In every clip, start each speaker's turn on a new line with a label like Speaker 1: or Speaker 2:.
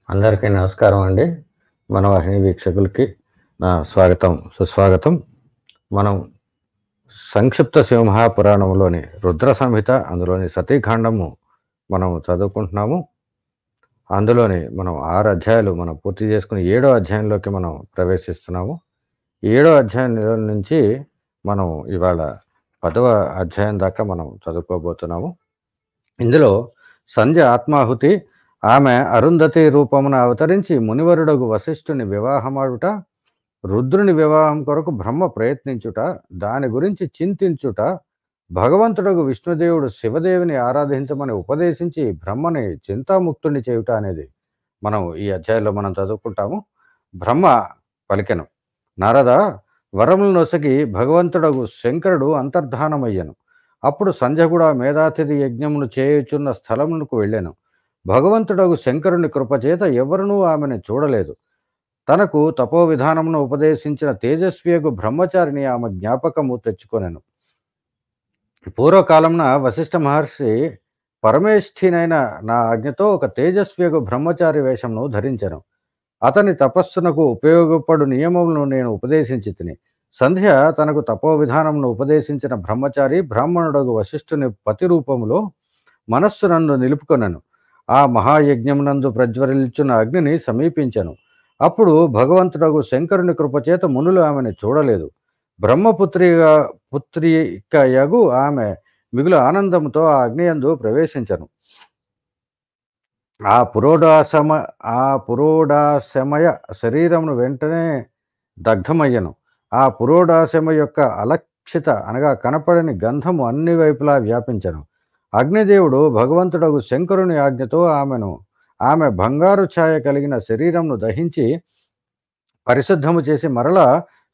Speaker 1: అందరికీ నమస్కారం అండి. మన వాహిని వీక్షకులకి నా స్వాగతం, సుస్వాగతం. మనం సంక్షిప్త శివమహాపురాణంలోని రుద్ర సంహిత అందులోని సతీఖండము మనం చదువుకుంటున్నాము. అందులోని మనం 6 అధ్యాయాలు మనం పూర్తి చేసుకొని 7వ అధ్యాయంలోకి మనం ప్రవేశిస్తున్నాము. 7వ అధ్యాయం నుంచి మనం ఇవాళ 10వ అధ్యాయం దాకా మనం చదువుకోబోతున్నాము. ఇందులో సంధ్య ఆత్మాహుతి, ఆమె అరుంధతి రూపమున అవతరించి మునివరుడగు వశిష్ఠుని వివాహమాడుట, రుద్రుని వివాహం కొరకు బ్రహ్మ ప్రయత్నించుట, దాని గురించి చింతించుట, భగవంతుడగు విష్ణుదేవుడు శివదేవిని ఆరాధించమని ఉపదేశించి బ్రహ్మని చింతాముక్తుని చేయుట అనేది మనం ఈ అధ్యాయంలో మనం చదువుకుంటాము. బ్రహ్మ పలికెను, నారద, వరములు నొసగి భగవంతుడగు శంకరుడు అంతర్ధానమయ్యను. అప్పుడు సంధ్య కూడా మేధాతిథి యజ్ఞమును చేయుచున్న స్థలమునకు వెళ్ళాను. భగవంతుడగు శంకరుని కృపచేత ఎవరునూ ఆమెను చూడలేదు. తనకు తపో విధానమును ఉపదేశించిన తేజస్వియగు బ్రహ్మచారిని ఆమె జ్ఞాపకము తెచ్చుకొనెను. పూర్వకాలంన వశిష్ఠ మహర్షి పరమేష్ఠినైన నా ఆజ్ఞతో ఒక తేజస్వియగు బ్రహ్మచారి వేషమును ధరించెను. అతని తపస్సునకు ఉపయోగపడు నియమములను నేను ఉపదేశించి తిని. సంధ్య తనకు తపో విధానమును ఉపదేశించిన బ్రహ్మచారి బ్రాహ్మణుడగు వశిష్ఠుని పతి రూపములో మనస్సునందు నిలుపుకొనెను. ఆ మహాయజ్ఞమునందు ప్రజ్వరిల్చున్న అగ్నిని సమీపించెను. అప్పుడు భగవంతుడగు శంకరుని కృపచేత మునులు ఆమెను చూడలేదు. పుత్రికయగు ఆమె మిగులు ఆనందముతో ఆ అగ్నియందు ప్రవేశించెను. ఆ పురోడాశమయ శరీరమును వెంటనే దగ్ధమయ్యను. ఆ పురోడాశమ యొక్క అలక్షిత అనగా కనపడని గంధము అన్ని వైపులా వ్యాపించెను. అగ్నిదేవుడు భగవంతుడగు శంకరుని ఆజ్ఞతో ఆమె బంగారు ఛాయ కలిగిన శరీరమును దహించి పరిశుద్ధము చేసి మరలా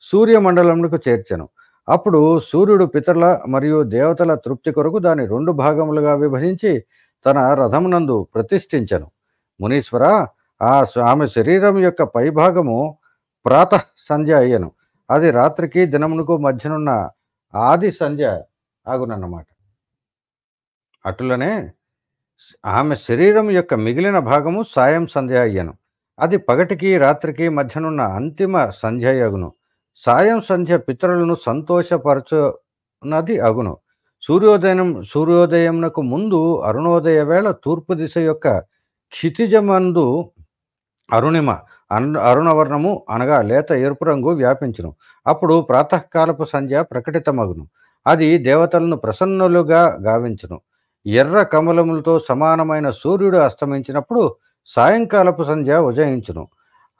Speaker 1: సూర్యమండలమునకు చేర్చెను. అప్పుడు సూర్యుడు పితరుల మరియు దేవతల తృప్తి కొరకు దాని 2 భాగములుగా విభజించి తన రథమునందు ప్రతిష్ఠించెను. మునీశ్వర, ఆమె శరీరం యొక్క పైభాగము ప్రాతః సంధ్య అయ్యను. అది రాత్రికి దినమునకు మధ్యనున్న ఆది సంధ్య ఆగునన్నమాట. అటులనే ఆమె శరీరం యొక్క మిగిలిన భాగము సాయం సంధ్య అయ్యను. అది పగటికి రాత్రికి మధ్యనున్న అంతిమ సంధ్య అగును. సాయం సంధ్య పితరులను సంతోషపరచునది అగును. సూర్యోదయమునకు ముందు అరుణోదయ వేళ తూర్పు దిశ యొక్క క్షితిజమందు అరుణవర్ణము అనగా లేత ఎరుపు రంగు వ్యాపించును. అప్పుడు ప్రాతకాలపు సంధ్య ప్రకటితమగును. అది దేవతలను ప్రసన్నులుగా గావించును. ఎర్ర కమలములతో సమానమైన సూర్యుడు అస్తమించినప్పుడు సాయంకాలపు సంధ్య ఉదయించును.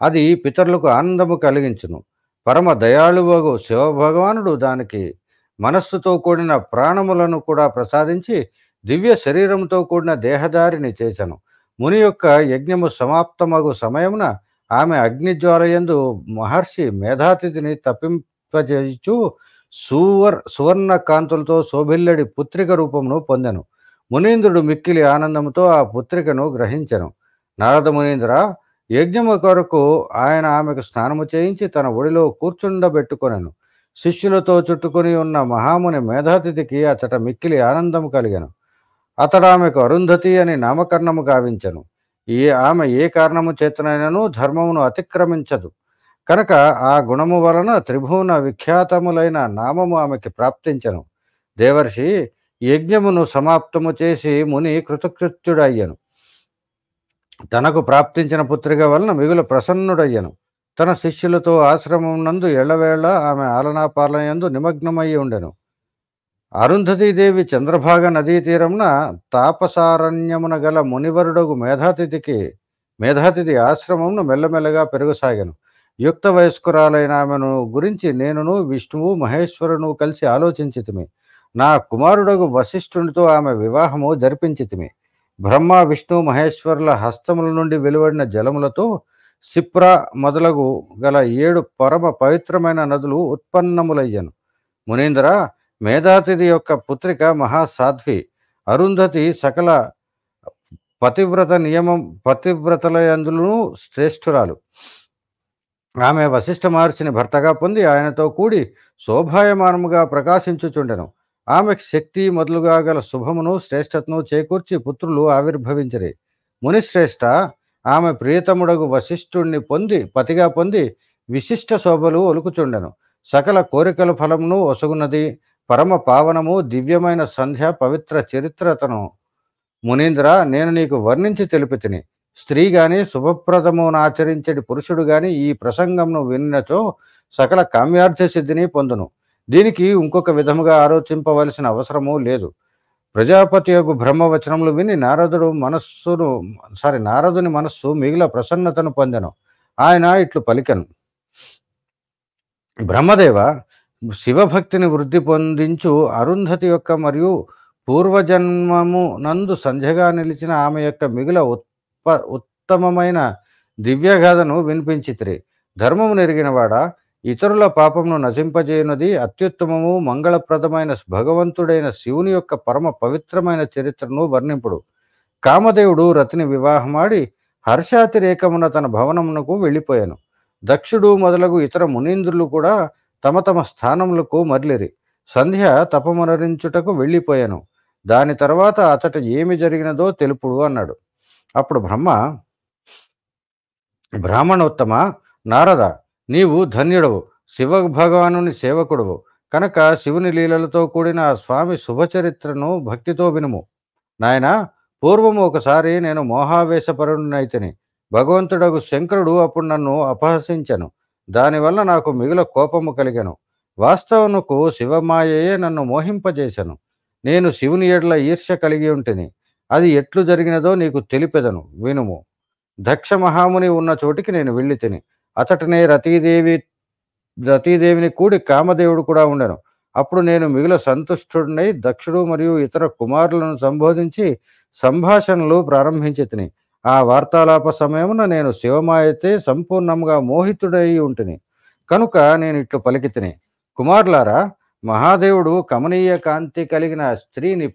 Speaker 1: అది పితరులకు ఆనందము కలిగించును. పరమ దయాళువగు శివభగవానుడు దానికి మనస్సుతో కూడిన ప్రాణములను కూడా ప్రసాదించి దివ్య శరీరముతో కూడిన దేహదారిని చేశను. ముని యొక్క యజ్ఞము సమాప్తమగు సమయమున ఆమె అగ్నిజ్వాలయందు మహర్షి మేధాతిథిని తప్పింపజేయచు సువర్ణ కాంతులతో శోభిల్లడి పుత్రిక రూపమును పొందెను. మునీంద్రుడు మిక్కిలి ఆనందముతో ఆ పుత్రికను గ్రహించెను. నారద మునీంద్ర, యజ్ఞము కొరకు ఆయన ఆమెకు స్నానము చేయించి తన ఒడిలో కూర్చుండబెట్టుకొనెను. శిష్యులతో చుట్టుకొని ఉన్న మహాముని మేధాతిథికి అతట మిక్కిలి ఆనందము కలిగెను. అతడామెకు అరుంధతి అని నామకరణము గావించెను. ఆమె ఏ కారణము చేతనైనను ధర్మమును అతిక్రమించదు కనుక ఆ గుణము వలన త్రిభువన విఖ్యాతములైన నామము ఆమెకి ప్రాప్తించెను. దేవర్షి, యజ్ఞమును సమాప్తము చేసి ముని కృతకృత్యుడయ్యను. తనకు ప్రాప్తించిన పుత్రిక వలన మిగులు ప్రసన్నుడయ్యను. తన శిష్యులతో ఆశ్రమం నందు ఎళ్లవేళ ఆమె ఆలనాపాలయందు నిమగ్నమయ్యి ఉండెను. అరుంధతీదేవి చంద్రభాగ నదీ తీరమున తాపసారణ్యమున గల మునివరుడగు మేధాతిథి ఆశ్రమమును మెల్లమెల్లగా పెరుగసాగాను. యుక్త వయస్కురాలైన ఆమెను గురించి నేనును విష్ణువు మహేశ్వరును కలిసి ఆలోచించితిమి. నా కుమారుడగు వశిష్ఠునితో ఆమె వివాహము జరిపించితిమి. బ్రహ్మ విష్ణు మహేశ్వరుల హస్తముల నుండి వెలువడిన జలములతో సిప్రా మొదలగు గల 7 పరమ పవిత్రమైన నదులు ఉత్పన్నములయ్యను. మునీంద్ర, మేధాతిథి యొక్క పుత్రిక మహాసాధ్వి. అరుంధతి సకల పతివ్రతలయందులను శ్రేష్ఠురాలు. ఆమె వశిష్ఠ మహర్షిని భర్తగా పొంది ఆయనతో కూడి శోభాయమానముగా ప్రకాశించుచుండెను. ఆమెకు శక్తి మొదలుగా గల శుభమును శ్రేష్టతను చేకూర్చి పుత్రులు ఆవిర్భవించరి. మునిశ్రేష్ఠ, ఆమె ప్రియతముడగు వశిష్ఠుణ్ణి పతిగా పొంది విశిష్ట శోభలు ఒలుకుచుండెను. సకల కోరికల ఫలమును ఒసగున్నది. పరమ పావనము దివ్యమైన సంధ్య పవిత్ర చరిత్రతను మునీంద్ర నేను నీకు వర్ణించి తెలిపితిని. స్త్రీ గాని శుభప్రదమును ఆచరించడి పురుషుడు గాని ఈ ప్రసంగంను విన్నచో సకల కామ్యార్థ సిద్ధిని పొందును. దీనికి ఇంకొక విధముగా ఆలోచింపవలసిన అవసరము లేదు. ప్రజాపతి యొక్క బ్రహ్మవచనములు విని నారదుని మనస్సు మిగిల ప్రసన్నతను పొందెను. ఆయన ఇట్లు పలికెను: బ్రహ్మదేవ, శివభక్తిని వృద్ధి పొందించు అరుంధతి యొక్క మరియు పూర్వజన్మము నందు సంధ్యగా నిలిచిన ఆమె యొక్క మిగిల ఉత్తమమైన దివ్యగాథను వినిపించితిరి. ధర్మము నెరిగినవాడా, ఇతరుల పాపమును నశింపజేయునది అత్యుత్తమము మంగళప్రదమైన భగవంతుడైన శివుని యొక్క పరమ పవిత్రమైన చరిత్రను వర్ణింపుడు. కామదేవుడు రతిని వివాహమాడి హర్షాతిరేకమున తన భవనమునకు వెళ్ళిపోయాను. దక్షుడు మొదలగు ఇతర మునీంద్రులు కూడా తమ తమ స్థానములకు మరలిరి. సంధ్య తపమునరించుటకు వెళ్ళిపోయాను. దాని తర్వాత అతట ఏమి జరిగినదో తెలుపుడు అన్నాడు. అప్పుడు బ్రాహ్మణోత్తమ నారద, నీవు ధన్యుడవు, శివ భగవానుని సేవకుడువు కనుక శివుని లీలలతో కూడిన ఆ స్వామి శుభచరిత్రను భక్తితో వినుము. నాయనా, పూర్వము ఒకసారి నేను మోహావేశపరుడినైతిని. భగవంతుడగు శంకరుడు అప్పుడు నన్ను అపహసించెను. దానివల్ల నాకు మిగుల కోపము కలిగెను. వాస్తవమునకు శివమాయయే నన్ను మోహింపజేశను. నేను శివుని ఎడల ఈర్ష్య కలిగి ఉంటిని. అది ఎట్లు జరిగినదో నీకు తెలిపెదను, వినుము. దక్ష మహాముని ఉన్న చోటికి నేను వెళ్ళి తిని అతటనే రతీదేవిని కూడి కామదేవుడు కూడా ఉండెను. అప్పుడు నేను మిగుల సంతుష్టుడినై దక్షుడు మరియు ఇతర కుమారులను సంబోధించి సంభాషణలు ప్రారంభించి తిని ఆ వార్తాలాప సమయమున నేను శివమాయతే సంపూర్ణంగా మోహితుడై ఉంటిని. కనుక నేను ఇట్లు పలికి తిని: కుమారులారా, మహాదేవుడు కమనీయ కాంతి కలిగిన స్త్రీని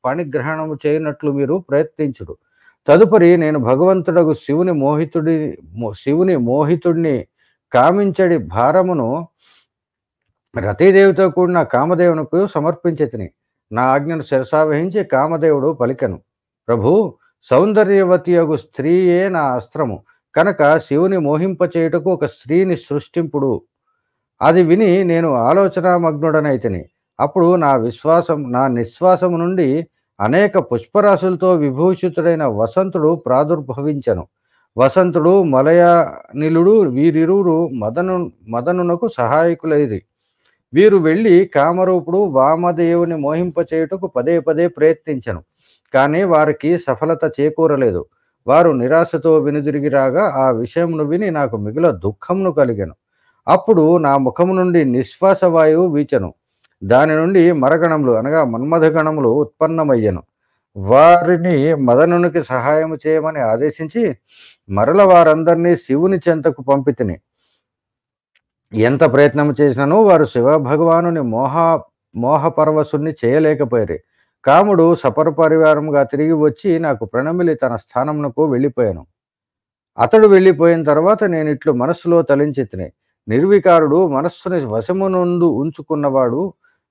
Speaker 1: పాణిగ్రహణము చేయనట్లు మీరు ప్రయత్నించుడు. తదుపరి నేను భగవంతుడగు శివుని మోహితుడిని కామించడి భారమును రతీదేవితో కూడిన కామదేవునికి సమర్పించి తిని నా ఆజ్ఞను శిరసావహించి కామదేవుడు పలికెను: ప్రభు, సౌందర్యవతి యగు స్త్రీయే నా అస్త్రము కనుక శివుని మోహింపచేయుటకు ఒక స్త్రీని సృష్టింపుడు. అది విని నేను ఆలోచనామగ్నుడనైతిని. అప్పుడు నా నిశ్వాసము నుండి అనేక పుష్పరాశులతో విభూషితుడైన వసంతుడు ప్రాదుర్భవించెను. వసంతుడు మలయానిలుడు వీరిరువురు మదనునకు సహాయకులైరి. వీరు వెళ్ళి కామరూపుడు వామదేవుని మోహింపచేయుటకు పదే పదే ప్రయత్నించెను. కానీ వారికి సఫలత చేకూరలేదు. వారు నిరాశతో వెనుదిరిగి రాగా ఆ విషయమును విని నాకు మిగుల దుఃఖమును కలిగెను. అప్పుడు నా ముఖము నుండి నిశ్వాస వాయువు వీచెను. దాని నుండి మరగణములు అనగా మన్మథగణములు ఉత్పన్నమయ్యను. వారిని మదనునికి సహాయము చేయమని ఆదేశించి మరల వారందరినీ శివుని చెంతకు పంపితిని. ఎంత ప్రయత్నం చేసినను వారు శివ భగవానుని మోహపరవశుణ్ణి చేయలేకపోయారు. కాముడు సపరివారముగా తిరిగి వచ్చి నాకు ప్రణమిలి తన స్థానమునకు వెళ్ళిపోయాను. అతడు వెళ్ళిపోయిన తర్వాత నేను ఇట్లు మనస్సులో తలించితిని: నిర్వికారుడు, మనస్సుని వశమునందు ఉంచుకున్నవాడు,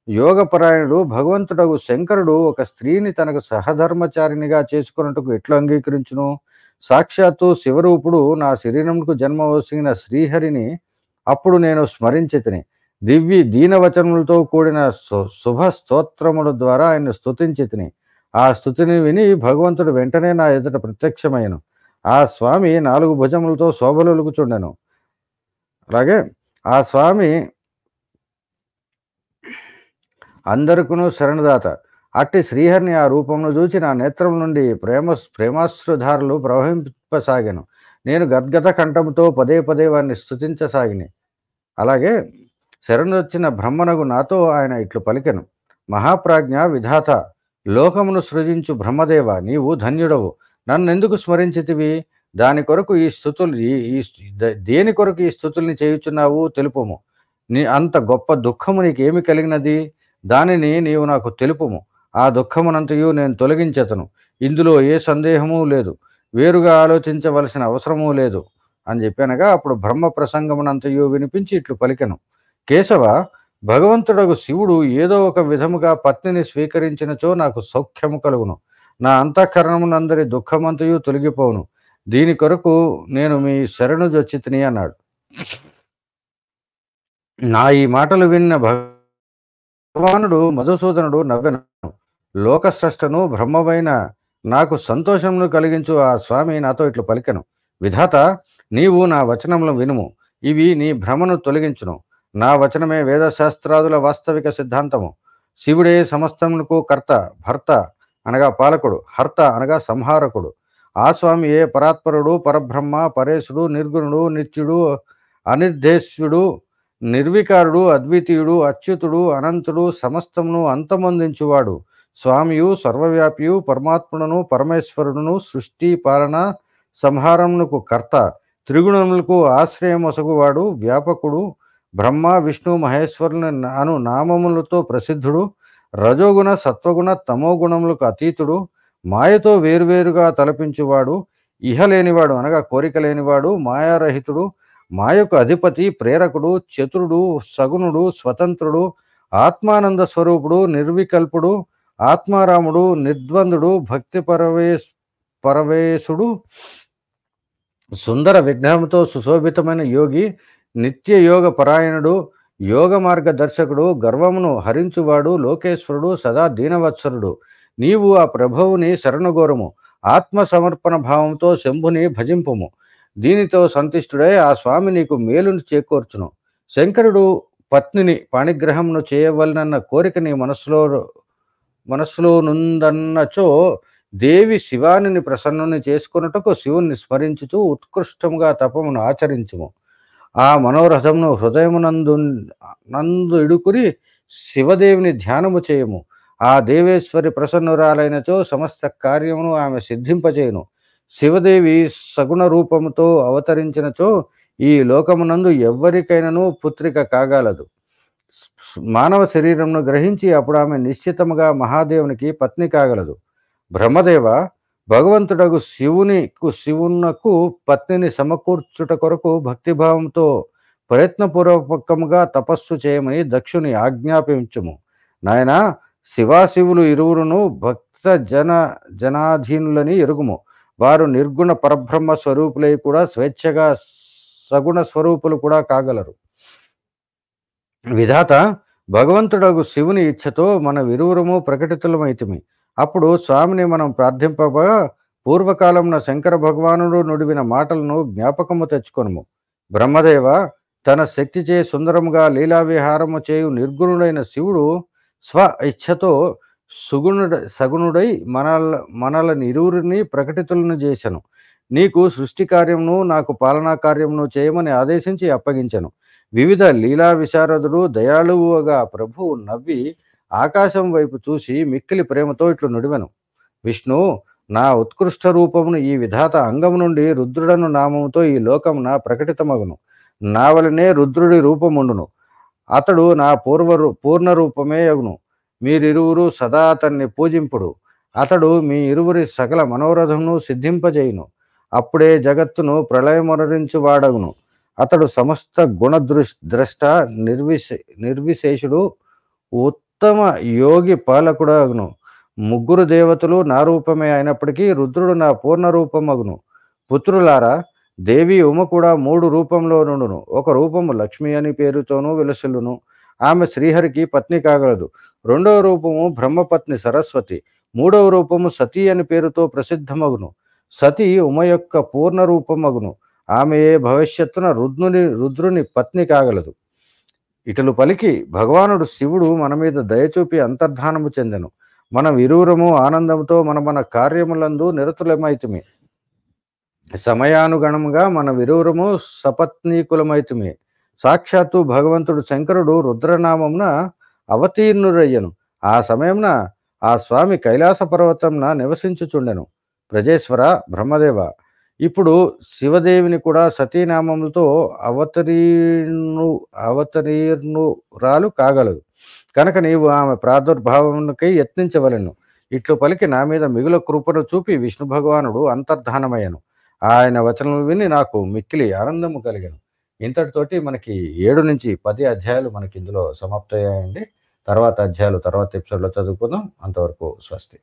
Speaker 1: యోగపరాయణుడు భగవంతుడగు శంకరుడు ఒక స్త్రీని తనకు సహధర్మచారినిగా చేసుకున్నట్టుకు ఎట్లు అంగీకరించును? సాక్షాత్తు శివరూపుడు నా శరీరముకు జన్మ వసిగిన శ్రీహరిని అప్పుడు నేను స్మరించితిని. దీనవచనములతో కూడిన శుభ స్తోత్రముల ద్వారా ఆయన స్తుతించితిని. ఆ స్తుతిని విని భగవంతుడు వెంటనే నా ఎదుట ప్రత్యక్షమయ్యను. ఆ స్వామి 4 భుజములతో శోభలొలుకుచుండెను. అలాగే ఆ స్వామి అందరికును శరణదాత. అట్టి శ్రీహరిని ఆ రూపమును చూచి నా నేత్రం నుండి ప్రేమాశ్రుధారలు ప్రవహింపసాగాను. నేను గద్గద కంఠముతో పదే పదే వారిని స్తుతించసాగిని. అలాగే శరణొచ్చిన బ్రహ్మనగు నాతో ఆయన ఇట్లు పలికెను: మహాప్రాజ్ఞ విధాత, లోకమును సృజించు బ్రహ్మదేవ, నీవు ధన్యుడవు. నన్నెందుకు స్మరించితివి? దేని కొరకు ఈ స్థుతుల్ని చేయుచున్నావు తెలుపుము. అంత గొప్ప దుఃఖము నీకేమి కలిగినది? దానిని నీవు నాకు తెలుపుము. ఆ దుఃఖమునంతయు నేను తొలగించెదను. ఇందులో ఏ సందేహము లేదు. వేరుగా ఆలోచించవలసిన అవసరమూ లేదు అని చెప్పానగా అప్పుడు బ్రహ్మ ప్రసంగమునంతయు వినిపించి ఇట్లు పలికెను: కేశవ, భగవంతుడగు శివుడు ఏదో ఒక విధముగా పత్నిని స్వీకరించినచో నాకు సౌఖ్యము కలుగును. నా అంతఃకరణమునందరి దుఃఖమంతయు తొలగిపోవును. దీని కొరకు నేను మీ శరణు జొచ్చితిని అన్నాడు. నా ఈ మాటలు విన్న భగవానుడు మధుసూదనుడు నవ్వెను. లోకస్రష్టను బ్రహ్మవైన నాకు సంతోషమును కలిగించు ఆ స్వామి నాతో ఇట్లు పలికెను. విధాత, నీవు నా వచనములను వినుము. ఇవి నీ భ్రమను తొలగించును. నా వచనమే వేదశాస్త్రాదుల వాస్తవిక సిద్ధాంతము. శివుడే సమస్తమునకు కర్త, భర్త అనగా పాలకుడు, హర్త అనగా సంహారకుడు. ఆ స్వామియే పరాత్పరుడు, పరబ్రహ్మ, పరేశుడు, నిర్గుణుడు, నిత్యుడు, అనిర్దేశ్యుడు, నిర్వికారుడు, అద్వితీయుడు, అచ్యుతుడు, అనంతుడు, సమస్తమును అంతమొందించువాడు. స్వామియు సర్వవ్యాపియు పరమాత్ముడును పరమేశ్వరుడును, సృష్టి పాలన సంహారమునకు కర్త, త్రిగుణములకు ఆశ్రయమొసగువాడు, వ్యాపకుడు, బ్రహ్మ విష్ణు మహేశ్వరుని అను నామములతో ప్రసిద్ధుడు, రజోగుణ సత్వగుణ తమోగుణములకు అతీతుడు, మాయతో వేరువేరుగా తలపించువాడు, ఇహ లేనివాడు అనగా కోరిక లేనివాడు, మాయారహితుడు, మాయకు అధిపతి, ప్రేరకుడు, చతురుడు, సగుణుడు, స్వతంత్రుడు, ఆత్మానంద స్వరూపుడు, నిర్వికల్పుడు, ఆత్మారాముడు, నిర్ద్వందుడు, భక్తి పరవేశుడు, సుందర విఘ్నంతో సుశోభితమైన యోగి, నిత్య యోగ పరాయణుడు, యోగ మార్గదర్శకుడు, గర్వమును హరించువాడు, లోకేశ్వరుడు, సదా దీనవత్సరుడు. నీవు ఆ ప్రభువుని శరణుగోరము. ఆత్మ సమర్పణ భావంతో శంభుని భజింపుము. దీనితో సంతుష్టుడై ఆ స్వామి నీకు మేలును చేకూర్చును. శంకరుడు పత్నిని పాణిగ్రహమును చేయవలనన్న కోరిక నీ మనస్సులో నుందన్నచో దేవి శివానిని ప్రసన్నుని చేసుకొనుటకు శివుని స్మరించుచు ఉత్కృష్టముగా తపమును ఆచరించుము. ఆ మనోరథమును నందు ఇడుకుని శివదేవిని ధ్యానము చేయము. ఆ దేవేశ్వరి ప్రసన్నురాలైనచో సమస్త కార్యమును ఆమె సిద్ధింపచేయును. శివదేవి సగుణ రూపముతో అవతరించినచో ఈ లోకమునందు ఎవ్వరికైనను పుత్రిక కాగలదు. మానవ శరీరమును గ్రహించి అప్పుడు ఆమె నిశ్చితముగా మహాదేవునికి పత్ని కాగలదు. బ్రహ్మదేవ, భగవంతుడగు శివునకు పత్నిని సమకూర్చుట కొరకు భక్తిభావంతో ప్రయత్నపూర్వకముగా తపస్సు చేయమని దక్షుని ఆజ్ఞాపించుము. నాయనా, శివాశివులు ఇరువురును భక్త జనాధీనులని ఎరుగుము. వారు నిర్గుణ పరబ్రహ్మ స్వరూపులై కూడా స్వేచ్ఛగా సగుణ స్వరూపులు కూడా కాగలరు. విధాత, భగవంతుడగు శివుని ఇచ్ఛతో మన విరువురము ప్రకటితులమైతిమి. అప్పుడు స్వామిని మనం ప్రార్థింపగా పూర్వకాలమున శంకర భగవానుడు నుడివిన మాటలను జ్ఞాపకము తెచ్చుకొనుము. బ్రహ్మదేవ, తన శక్తిచే సుందరముగా లీలావిహారము చేయు నిర్గుణుడైన శివుడు స్వ ఇచ్ఛతో సగుణుడై మనలని ఇరువురిని ప్రకటితులను చేశను. నీకు సృష్టి కార్యమును నాకు పాలనా కార్యమును చేయమని ఆదేశించి అప్పగించెను. వివిధ లీలా విశారదుడు దయాళువుగా ప్రభువు నవ్వి ఆకాశం వైపు చూసి మిక్కిలి ప్రేమతో ఇట్లు నుడివెను. విష్ణు, నా ఉత్కృష్ట రూపమును ఈ విధాత అంగము నుండి రుద్రుడను నామముతో ఈ లోకమున ప్రకటితమగును. నా వలనే రుద్రుడి రూపముండును. అతడు నా పూర్ణ రూపమే అగును. మీరిరువురు సదా అతన్ని పూజింపుడు. అతడు మీ ఇరువురి సకల మనోరథమును సిద్ధింపజేయును. అప్పుడే జగత్తును ప్రళయమొనరించువాడగును. అతడు సమస్త ద్రష్ట, నిర్విశేషుడు, ఉత్తమ యోగి పాలకుడు అగును. ముగ్గురు దేవతలు నా రూపమే అయినప్పటికీ రుద్రుడు నా పూర్ణ రూపమగును. పుత్రులారా, దేవి ఉమ కూడా 3 రూపంలో నుండును. ఒక రూపము లక్ష్మి అని పేరుతోనూ విలసిల్లును. ఆమె శ్రీహరికి పత్ని కాగలదు. 2వ రూపము బ్రహ్మపత్ని సరస్వతి. 3వ రూపము సతీ అని పేరుతో ప్రసిద్ధమగును. సతీ ఉమ యొక్క పూర్ణ రూపమగును. ఆమెయే భవిష్యత్తున రుద్రుని పత్ని కాగలదు. ఇటలు పలికి భగవానుడు శివుడు మన మీద దయచూపి అంతర్ధానము చెందెను. మనం ఇరువురము ఆనందంతో మన కార్యములందు నిరతులమైతిమి. సమయానుగణముగా మన విరువురము సపత్నీకులమైతిమి. సాక్షాత్తు భగవంతుడు శంకరుడు రుద్రనామమున అవతీర్ణురయ్యను. ఆ సమయమున ఆ స్వామి కైలాస పర్వతంన నివసించుచుండెను. ప్రజేశ్వర, బ్రహ్మదేవ, ఇప్పుడు శివదేవిని కూడా సతీనామములతో అవతరీర్ణురాలు కాగలదు. కనుక నీవు ఆమె ప్రాదుర్భావమునకై యత్నించవలెను. ఇట్లు పలికి నా మీద మిగుల కృపను చూపి విష్ణు భగవానుడు అంతర్ధానమయ్యను. ఆయన వచనలు విని నాకు మిక్కిలి ఆనందము కలిగను. ఇంతటితోటి మనకి 7 నుంచి 10 అధ్యాయాలు మనకి ఇందులో సమాప్తయ్యాయండి. తర్వాత అధ్యాయాలు తర్వాత ఎపిసోడ్లో చదువుకుందాం. అంతవరకు స్వస్తి.